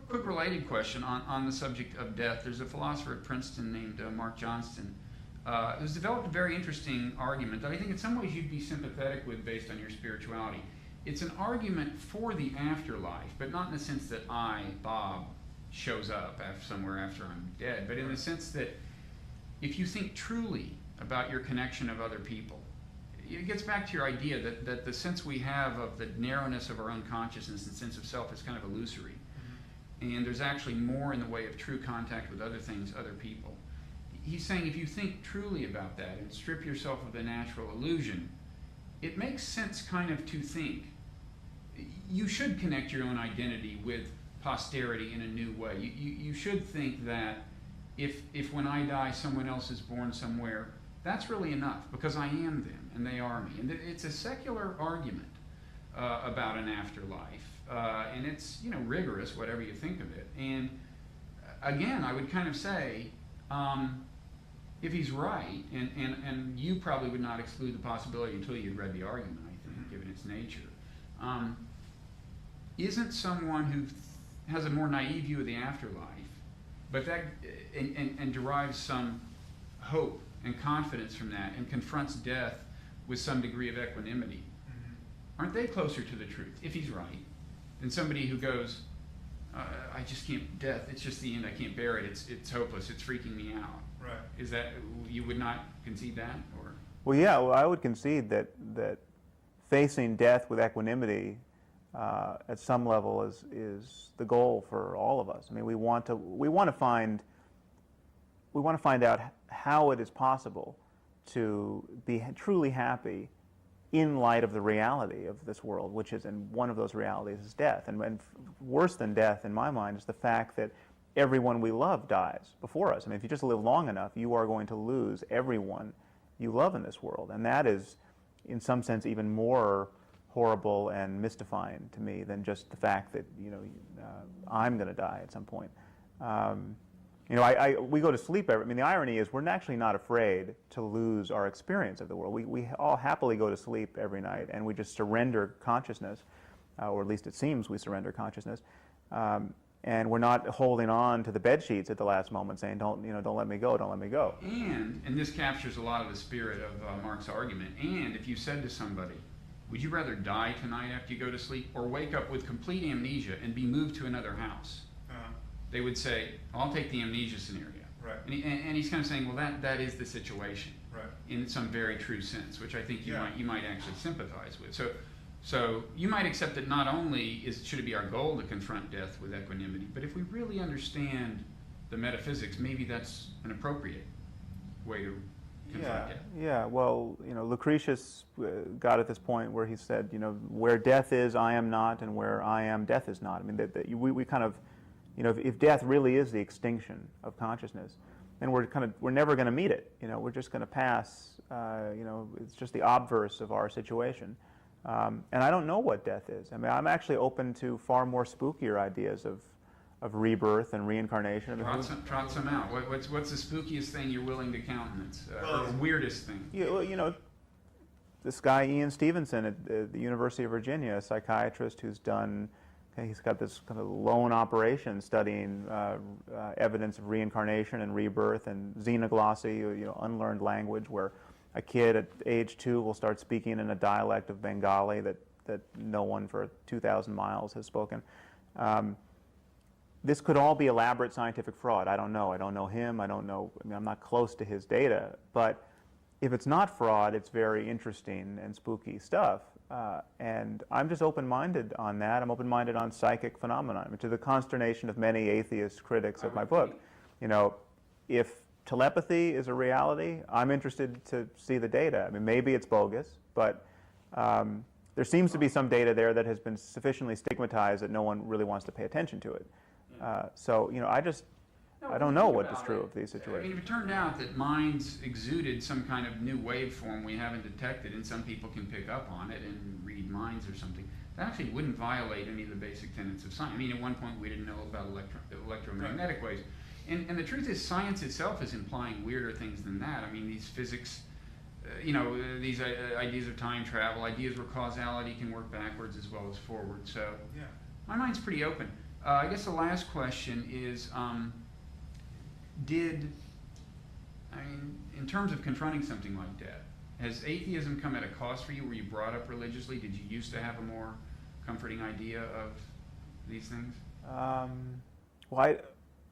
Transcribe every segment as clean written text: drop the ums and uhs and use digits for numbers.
quick related question on the subject of death. There's a philosopher at Princeton named Mark Johnston who's developed a very interesting argument that I think in some ways you'd be sympathetic with based on your spirituality. It's an argument for the afterlife, but not in the sense that I, Bob, shows up somewhere after I'm dead, but in the sense that if you think truly about your connection of other people, it gets back to your idea that the sense we have of the narrowness of our own consciousness and sense of self is kind of illusory. And there's actually more in the way of true contact with other things, other people. He's saying if you think truly about that and strip yourself of the natural illusion, it makes sense kind of to think you should connect your own identity with posterity in a new way. You should think that if when I die someone else is born somewhere, that's really enough because I am them and they are me. And it's a secular argument about an afterlife. And it's, you know, rigorous, whatever you think of it. And again, I would kind of say, if he's right, and you probably would not exclude the possibility until you'd read the argument, I think, given its nature, isn't someone who has a more naive view of the afterlife, but that and derives some hope and confidence from that, and confronts death with some degree of equanimity, aren't they closer to the truth, if he's right, than somebody who goes, I just can't, death, it's just the end, I can't bear it, it's hopeless, it's freaking me out. Right. Is that, you would not concede that? Or? Well, yeah, I would concede that facing death with equanimity at some level is the goal for all of us. I mean, we want to find out how it is possible to be truly happy in light of the reality of this world, which is, and one of those realities is death. And worse than death, in my mind, is the fact that everyone we love dies before us. I mean, if you just live long enough, you are going to lose everyone you love in this world. And that is, in some sense, even more horrible and mystifying to me than just the fact that, you know, I'm going to die at some point. You know, we go to sleep every, I mean, the irony is we're actually not afraid to lose our experience of the world. We all happily go to sleep every night, and we just surrender consciousness, or at least it seems we surrender consciousness. And we're not holding on to the bed sheets at the last moment saying, don't let me go, don't let me go. And this captures a lot of the spirit of Mark's argument, and if you said to somebody, would you rather die tonight after you go to sleep or wake up with complete amnesia and be moved to another house? They would say, I'll take the amnesia scenario. Right. And he's kind of saying, well, that is the situation, right, in some very true sense, which I think you might actually sympathize with. So you might accept that not only should it be our goal to confront death with equanimity, but if we really understand the metaphysics, maybe that's an appropriate way to confront death. Yeah. Well, you know, Lucretius got at this point where he said, you know, where death is, I am not, and where I am, death is not. I mean, we kind of, you know, if death really is the extinction of consciousness, then we're never going to meet it. You know, we're just going to pass. You know, it's just the obverse of our situation. And I don't know what death is. I mean, I'm actually open to far more spookier ideas of rebirth and reincarnation. Trot some out. What's the spookiest thing you're willing to countenance? Or the weirdest thing? You know, this guy Ian Stevenson at the University of Virginia, a psychiatrist who's done. He's got this kind of lone operation studying evidence of reincarnation and rebirth and xenoglossy, you know, unlearned language, where a kid at age 2 will start speaking in a dialect of Bengali that no one for 2,000 miles has spoken. This could all be elaborate scientific fraud. I don't know. I don't know him. I don't know. I mean, I'm not close to his data. But if it's not fraud, it's very interesting and spooky stuff. And I'm just open-minded on that. I'm open-minded on psychic phenomena, I mean, to the consternation of many atheist critics of my book. You know, if telepathy is a reality, I'm interested to see the data. I mean, maybe it's bogus, but there seems to be some data there that has been sufficiently stigmatized that no one really wants to pay attention to it. So, you know, I don't know what is true of these situations. I mean, if it turned out that minds exuded some kind of new waveform we haven't detected, and some people can pick up on it and read minds or something, that actually wouldn't violate any of the basic tenets of science. I mean, at one point we didn't know about electromagnetic waves. And the truth is, science itself is implying weirder things than that. I mean, these physics, you know, these ideas of time travel, ideas where causality can work backwards as well as forward. So my mind's pretty open. I guess the last question is, in terms of confronting something like death, has atheism come at a cost for you? Were you brought up religiously? Did you used to have a more comforting idea of these things? Well,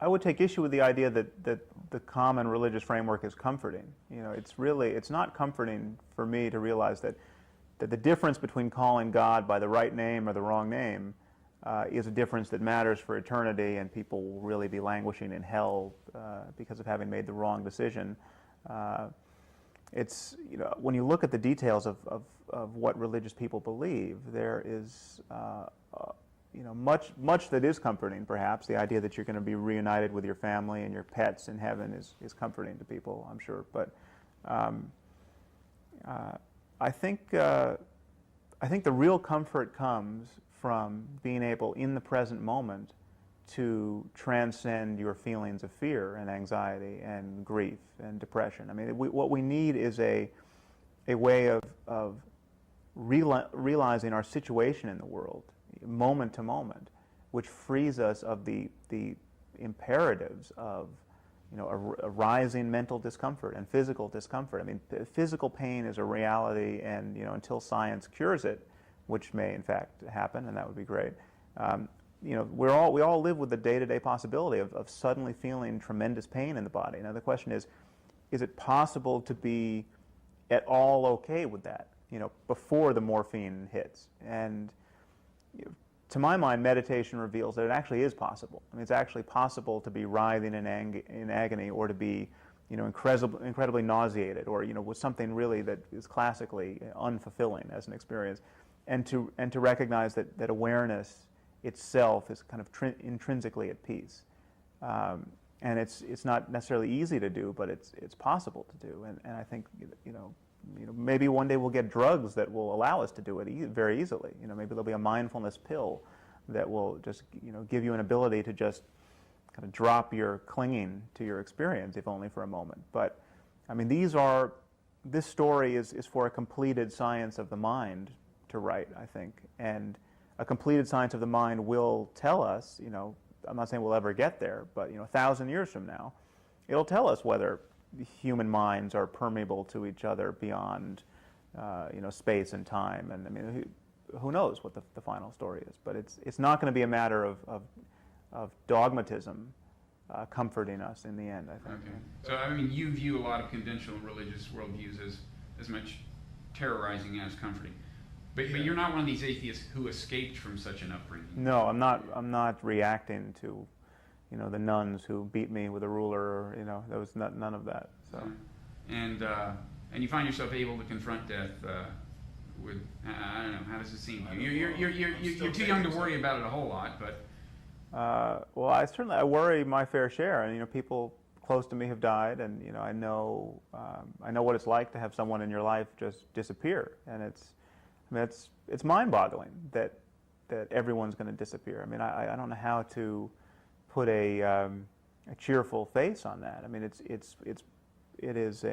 I would take issue with the idea that the common religious framework is comforting. You know, it's not comforting for me to realize that the difference between calling God by the right name or the wrong name is a difference that matters for eternity, and people will really be languishing in hell because of having made the wrong decision. It's, you know, when you look at the details of what religious people believe, there is you know, much that is comforting, perhaps. The idea that you're going to be reunited with your family and your pets in heaven is comforting to people, I'm sure. But I think the real comfort comes from being able, in the present moment, to transcend your feelings of fear and anxiety and grief and depression. I mean, what we need is a way of realizing our situation in the world, moment to moment, which frees us of the imperatives of, you know, a rising mental discomfort and physical discomfort. I mean, physical pain is a reality, and, you know, until science cures it, which may in fact happen, and that would be great. You know, we all live with the day-to-day possibility of suddenly feeling tremendous pain in the body. Now the question is it possible to be at all okay with that, you know, before the morphine hits? And you know, to my mind, meditation reveals that it actually is possible. I mean, it's actually possible to be writhing in agony, or to be, you know, incredibly nauseated, or, you know, with something really that is classically unfulfilling as an experience, and to recognize that awareness itself is kind of intrinsically at peace. And it's not necessarily easy to do, but it's possible to do. And I think, you know, maybe one day we'll get drugs that will allow us to do it very easily. You know, maybe there'll be a mindfulness pill that will just, you know, give you an ability to just kind of drop your clinging to your experience, if only for a moment. But I mean, this story is for a completed science of the mind to write, I think. And a completed science of the mind will tell us, you know, I'm not saying we'll ever get there, but, you know, 1,000 years from now, it'll tell us whether human minds are permeable to each other beyond, you know, space and time. And I mean, who knows what the final story is? But it's not going to be a matter of dogmatism comforting us in the end, I think. Okay. So I mean, you view a lot of conventional religious worldviews as much terrorizing as comforting. But you're not one of these atheists who escaped from such an upbringing. No, I'm not reacting to, you know, the nuns who beat me with a ruler, or, you know, there was none of that. So. And you find yourself able to confront death with, I don't know, how does it seem to you? You're too young to worry about it a whole lot, but. Well, I worry my fair share, and, you know, people close to me have died, and, you know, I know what it's like to have someone in your life just disappear, and it's mind-boggling that everyone's going to disappear. I mean, I don't know how to put a cheerful face on that. I mean, it is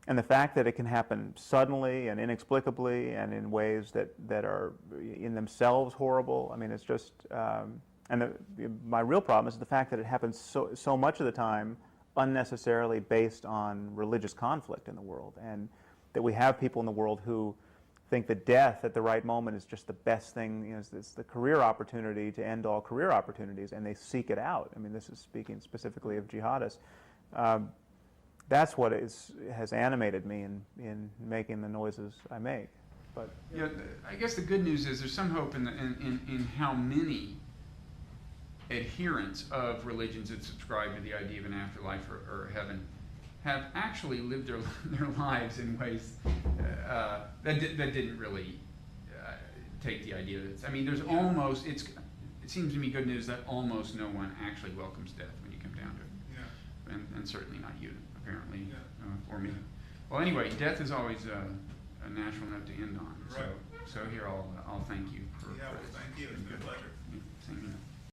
and the fact that it can happen suddenly and inexplicably and in ways that are in themselves horrible. I mean, it's just my real problem is the fact that it happens so much of the time unnecessarily based on religious conflict in the world, and that we have people in the world who think that death at the right moment is just the best thing, you know, it's the career opportunity to end all career opportunities, and they seek it out. I mean, this is speaking specifically of jihadists. That's what has animated me in making the noises I make. But yeah, I guess the good news is there's some hope in how many adherents of religions that subscribe to the idea of an afterlife or heaven have actually lived their lives in ways that didn't really take the idea that I mean, there's almost it seems to me good news that almost no one actually welcomes death when you come down to it, and certainly not you, apparently, or me. Well, anyway, death is always a natural note to end on. Right. So here I'll thank you for well, this. thank you. It's been a pleasure. Same here.